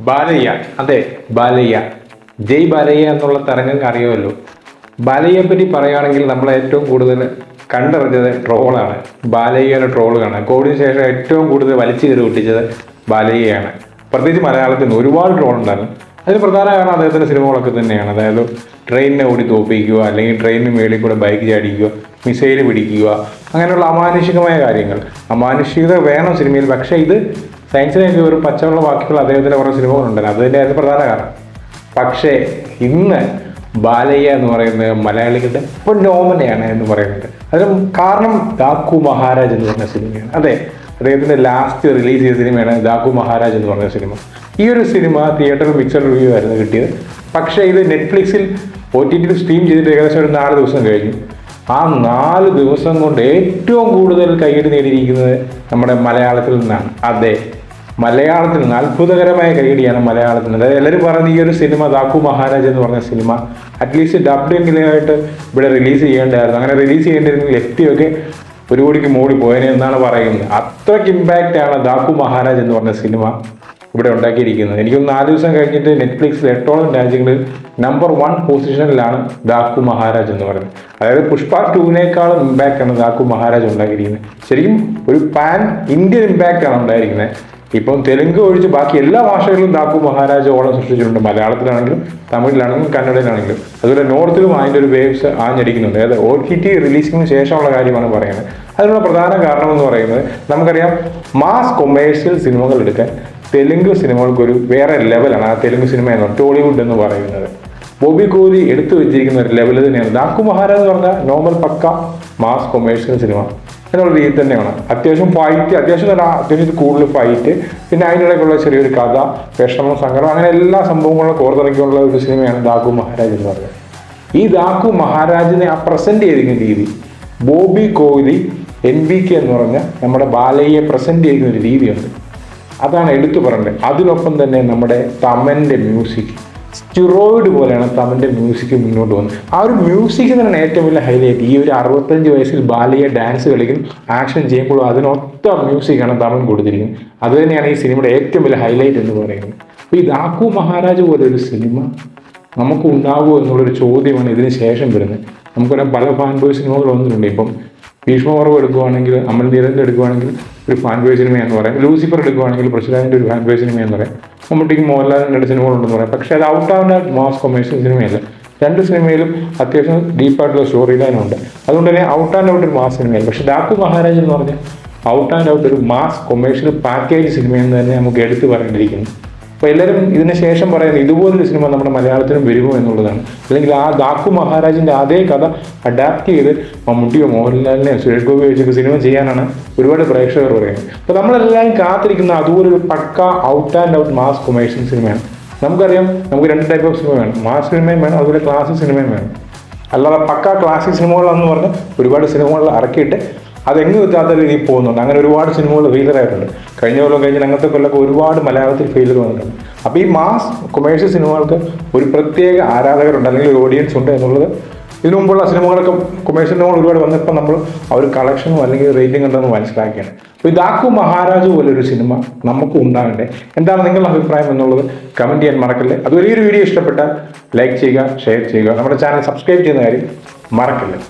ബാലയ്യ, അതെ, ബാലയ്യ. ജയ് ബാലയ്യ എന്നുള്ള തരംഗം അറിയുമല്ലോ. ബാലയ്യയെ പറ്റി പറയുകയാണെങ്കിൽ നമ്മൾ ഏറ്റവും കൂടുതൽ കണ്ടറിഞ്ഞത് ട്രോളാണ്. ബാലയ്യയുടെ ട്രോള് കാണാൻ കോവിഡിന് ശേഷം ഏറ്റവും കൂടുതൽ വലിച്ചു കയറി ഒട്ടിച്ചത് ബാലയ്യയാണ്. പ്രത്യേകിച്ച് മലയാളത്തിൽ നിന്ന് ഒരുപാട് ട്രോൾ ഉണ്ടായിരുന്നു. അതിന് പ്രധാന കാരണം അദ്ദേഹത്തിൻ്റെ സിനിമകളൊക്കെ തന്നെയാണ്. അതായത് ട്രെയിനിനെ ഓടി തോപ്പിക്കുക, അല്ലെങ്കിൽ ട്രെയിനിന് മേളിൽ കൂടെ ബൈക്ക് ചാടിക്കുക, മിസൈൽ പിടിക്കുക, അങ്ങനെയുള്ള അമാനുഷികമായ കാര്യങ്ങൾ. അമാനുഷികത വേണം സിനിമയിൽ, പക്ഷേ ഇത് സയൻസിനെയൊക്കെ ഒരു പച്ചവെള്ള വാക്കുകൾ അദ്ദേഹത്തിൻ്റെ കുറേ സിനിമകളുണ്ടല്ലോ, അത് തന്നെയായിരുന്നു പ്രധാന കാരണം. പക്ഷേ ഇന്ന് ബാലയ്യ എന്ന് പറയുന്നത് മലയാളികളുടെ നോമനയാണ് എന്ന് പറയുന്നത്. അതിന് കാരണം ദാക്കു മഹാരാജ് എന്ന് പറഞ്ഞ സിനിമയാണ്. അതെ, അദ്ദേഹത്തിൻ്റെ ലാസ്റ്റ് റിലീസ് ചെയ്ത സിനിമയാണ് ദാക്കു മഹാരാജ് എന്ന് പറഞ്ഞ സിനിമ. ഈ ഒരു സിനിമ തിയേറ്ററിൽ മിക്സഡ് റിവ്യൂ ആയിരുന്നു കിട്ടിയത്. പക്ഷേ ഇത് നെറ്റ്ഫ്ലിക്സിൽ OTT സ്ട്രീം ചെയ്തിട്ട് ഏകദേശം ഒരു 4 ദിവസം കഴിഞ്ഞു. ആ 4 ദിവസം കൊണ്ട് ഏറ്റവും കൂടുതൽ കൈയ്യടി നേടിയിരിക്കുന്നത് നമ്മുടെ മലയാളത്തിൽ നിന്നാണ്. അതെ, മലയാളത്തിൽ നിന്ന് അത്ഭുതകരമായ കൈയ്യടിയാണ് മലയാളത്തിൽ നിന്ന്. അതായത് എല്ലാവരും പറയുന്നത് ഈ ഒരു സിനിമ ദാക്കു മഹാരാജ് എന്ന് പറഞ്ഞ സിനിമ അറ്റ്ലീസ്റ്റ് ഡബ്ബിംഗിലായിട്ട് ഇവിടെ റിലീസ് ചെയ്യേണ്ടായിരുന്നു. അങ്ങനെ റിലീസ് ചെയ്യേണ്ടിരുന്നെങ്കിൽ FT ഒരു കോടിക്ക് മോടി പോയനെ എന്നാണ് പറയുന്നത്. അത്രയ്ക്ക് ഇമ്പാക്റ്റ് ആണ് ദാക്കു മഹാരാജ് എന്ന് പറഞ്ഞ സിനിമ ഇവിടെ ഉണ്ടാക്കിയിരിക്കുന്നത്. എനിക്കൊന്ന് 4 ദിവസം കഴിഞ്ഞിട്ട് നെറ്റ്ഫ്ലിക്സിൽ 8ഓളം രാജ്യങ്ങളിൽ നമ്പർ 1 പൊസിഷനിലാണ് ദാക്കു മഹാരാജ് എന്ന് പറയുന്നത്. അതായത് പുഷ്പ 2-നേക്കാളും ഇമ്പാക്റ്റ് ആണ് ദാക്കു മഹാരാജ് ഉണ്ടാക്കിയിരിക്കുന്നത്. ശരിക്കും ഒരു പാൻ ഇന്ത്യൻ ഇമ്പാക്റ്റ് ആണ് ഉണ്ടായിരിക്കുന്നത്. ഇപ്പം തെലുങ്ക് ഒഴിച്ച് ബാക്കി എല്ലാ ഭാഷകളിലും ദാക്കു മഹാരാജ് ഓളം സൃഷ്ടിച്ചിട്ടുണ്ട്. മലയാളത്തിലാണെങ്കിലും തമിഴിലാണെങ്കിലും കന്നഡയിലാണെങ്കിലും. അതുപോലെ നോർത്തിലും അതിൻ്റെ ഒരു വേവ്സ് ആഞ്ഞടിക്കുന്നുണ്ട്. അതായത് OTT റിലീസിങ്ങിന് ശേഷമുള്ള കാര്യമാണ് പറയുന്നത്. അതിനുള്ള പ്രധാന കാരണം എന്ന് പറയുന്നത് നമുക്കറിയാം, മാസ് കൊമേഴ്ഷ്യൽ സിനിമകൾ എടുക്കാൻ തെലുങ്ക് സിനിമകൾക്ക് ഒരു വേറെ ലെവലാണ്. ആ തെലുങ്ക് സിനിമ എന്ന് പറഞ്ഞാൽ ടോളിവുഡ് എന്ന് പറയുന്നത്. ബോബി കോഹ്ലി എടുത്തു വെച്ചിരിക്കുന്ന ഒരു ലെവൽ തന്നെയാണ്. ദാക്കു മഹാരാജ് എന്ന് പറഞ്ഞാൽ നോർമൽ പക്ക മാസ് കൊമേഴ്ഷ്യൽ സിനിമ എന്നുള്ള രീതി തന്നെയാണ്. അത്യാവശ്യം ഫൈറ്റ്, അത്യാവശ്യം കൂടുതൽ ഫൈറ്റ്, പിന്നെ അതിനിടയ്ക്കുള്ള ചെറിയൊരു കഥ, വിഷമം, സങ്കടം, അങ്ങനെ എല്ലാ സംഭവങ്ങളും കോർത്തിറക്കിയുള്ള ഒരു സിനിമയാണ് ദാക്കു മഹാരാജ് എന്ന് പറയുന്നത്. ഈ ദാക്കു മഹാരാജിനെ പ്രസന്റ് ചെയ്തിരിക്കുന്ന രീതി, ബോബി കോഹ്ലി NBK എന്ന് പറഞ്ഞ നമ്മുടെ ബാലയ്യെ പ്രസന്റ് ചെയ്യുന്ന ഒരു രീതിയുണ്ട്. അതാണ് എടുത്തു പറയേണ്ടത്. അതിനൊപ്പം തന്നെ നമ്മുടെ തമൻ്റെ മ്യൂസിക് സ്റ്റിറോയിഡ് പോലെയാണ് തമൻ്റെ മ്യൂസിക് മുന്നോട്ട് പോകുന്നത്. ആ ഒരു മ്യൂസിക് തന്നെയാണ് ഏറ്റവും വലിയ ഹൈലൈറ്റ്. ഈ ഒരു 65 വയസ്സിൽ ബാലയ്യ ഡാൻസ് കളിക്കും, ആക്ഷൻ ചെയ്യുമ്പോഴും അതിനൊത്ത മ്യൂസിക്കാണ് തമൻ കൊടുത്തിരിക്കുന്നത്. അത് തന്നെയാണ് ഈ സിനിമയുടെ ഏറ്റവും വലിയ ഹൈലൈറ്റ് എന്ന് പറയുന്നത്. അപ്പോൾ ഈ ദാക്കു മഹാരാജ് പോലെ ഒരു സിനിമ നമുക്ക് ഉണ്ടാകുമോ എന്നുള്ളൊരു ചോദ്യമാണ് ഇതിന് ശേഷം വരുന്നത്. നമുക്കറിയാം പല ഫാൻ ബോയ് സിനിമകൾ വന്നിട്ടുണ്ട്. ഇപ്പം ഭീഷ്മപർവ്വം എടുക്കുകയാണെങ്കിൽ, അമൽ നീരൻ്റെ എടുക്കുകയാണെങ്കിൽ ഒരു ഫാൻ ബോയ് സിനിമയെന്ന് പറയാം. ലൂസിഫർ എടുക്കുകയാണെങ്കിൽ പൃഥ്വിരാജിൻ്റെ ഒരു ഫാൻ ബോയ് സിനിമയെന്ന് പറയാം. മമ്മൂട്ടിക്ക് മോഹൻലാലിൻ്റെ സിനിമകളുണ്ടെന്ന് പറയാം. പക്ഷേ അത് out and out mass commercial സിനിമയല്ല. 2 സിനിമയിലും അത്യാവശ്യം ഡീപ്പായിട്ടുള്ള സ്റ്റോറി ലൈനുണ്ട്. അതുകൊണ്ട് തന്നെ ഔട്ട് ആൻഡ് ഔട്ട് ഒരു മാസ് സിനിമയല്ല. പക്ഷേ ദാക്കു മഹാരാജ് എന്ന് പറഞ്ഞാൽ ഔട്ട് ആൻഡ് ഔട്ട് ഒരു മാസ് കൊമേഴ്ഷ്യൽ പാക്കേജ് സിനിമയെന്ന് തന്നെ നമുക്ക് എടുത്തു പറയേണ്ടിയിരിക്കുന്നു. അപ്പോൾ എല്ലാവരും ഇതിന് ശേഷം പറയുന്നത് ഇതുപോലൊരു സിനിമ നമ്മുടെ മലയാളത്തിലും വരുമോ എന്നുള്ളതാണ്. അല്ലെങ്കിൽ ആ ദാക്കു മഹാരാജിൻ്റെ അതേ കഥ അഡാപ്റ്റ് ചെയ്ത് മമ്മൂട്ടിയോ മോഹൻലാലിനെയോ സുരേഷ് ഗോപി വെച്ചൊക്കെ സിനിമ ചെയ്യാനാണ് ഒരുപാട് പ്രേക്ഷകർ പറയുന്നത്. അപ്പോൾ നമ്മളെല്ലാം കാത്തിരിക്കുന്ന അതുപോലൊരു pakka out and out mass commercial സിനിമയാണ്. നമുക്കറിയാം, നമുക്ക് 2 ടൈപ്പ് ഓഫ് സിനിമ വേണം. മാസ് സിനിമയും വേണം, അതുപോലെ ക്ലാസിക് സിനിമയും വേണം. അല്ലാതെ പക്ക ക്ലാസിക് സിനിമകളെന്ന് പറഞ്ഞ് ഒരുപാട് സിനിമകൾ ഇറക്കിയിട്ട് അതെങ്ങും എത്താത്ത രീതിയിൽ പോകുന്നുണ്ട്. അങ്ങനെ ഒരുപാട് സിനിമകൾ ഫെയിലർ ആയിട്ടുണ്ട്. കഴിഞ്ഞ അങ്ങനത്തെ കൊല്ലമൊക്കെ ഒരുപാട് മലയാളത്തിൽ ഫെയിലർ വന്നിട്ടുണ്ട്. അപ്പോൾ ഈ മാസ് കൊമേഴ്ഷ്യൽ സിനിമകൾക്ക് ഒരു പ്രത്യേക ആരാധകരുണ്ട്, അല്ലെങ്കിൽ ഒരു ഓഡിയൻസ് ഉണ്ട് എന്നുള്ളത് ഇതിനു മുമ്പുള്ള സിനിമകളൊക്കെ കൊമേഴ്ഷ്യൽ സിനിമകൾ ഒരുപാട് വന്നപ്പോൾ നമ്മൾ ആ ഒരു കളക്ഷനും അല്ലെങ്കിൽ റേറ്റിംഗ് ഉണ്ടെന്ന് മനസ്സിലാക്കിയാണ്. അപ്പോൾ ഈ ദാക്കു മഹാരാജ് പോലൊരു സിനിമ നമുക്ക് ഉണ്ടാകണ്ടേ? എന്താണ് നിങ്ങളുടെ അഭിപ്രായം എന്നുള്ളത് കമൻറ്റ് ചെയ്യാൻ മറക്കല്ലേ. അതുപോലെ ഈ ഒരു വീഡിയോ ഇഷ്ടപ്പെട്ടാൽ ലൈക്ക് ചെയ്യുക, ഷെയർ ചെയ്യുക, നമ്മുടെ ചാനൽ സബ്സ്ക്രൈബ് ചെയ്യുന്ന കാര്യം മറക്കല്ലേ.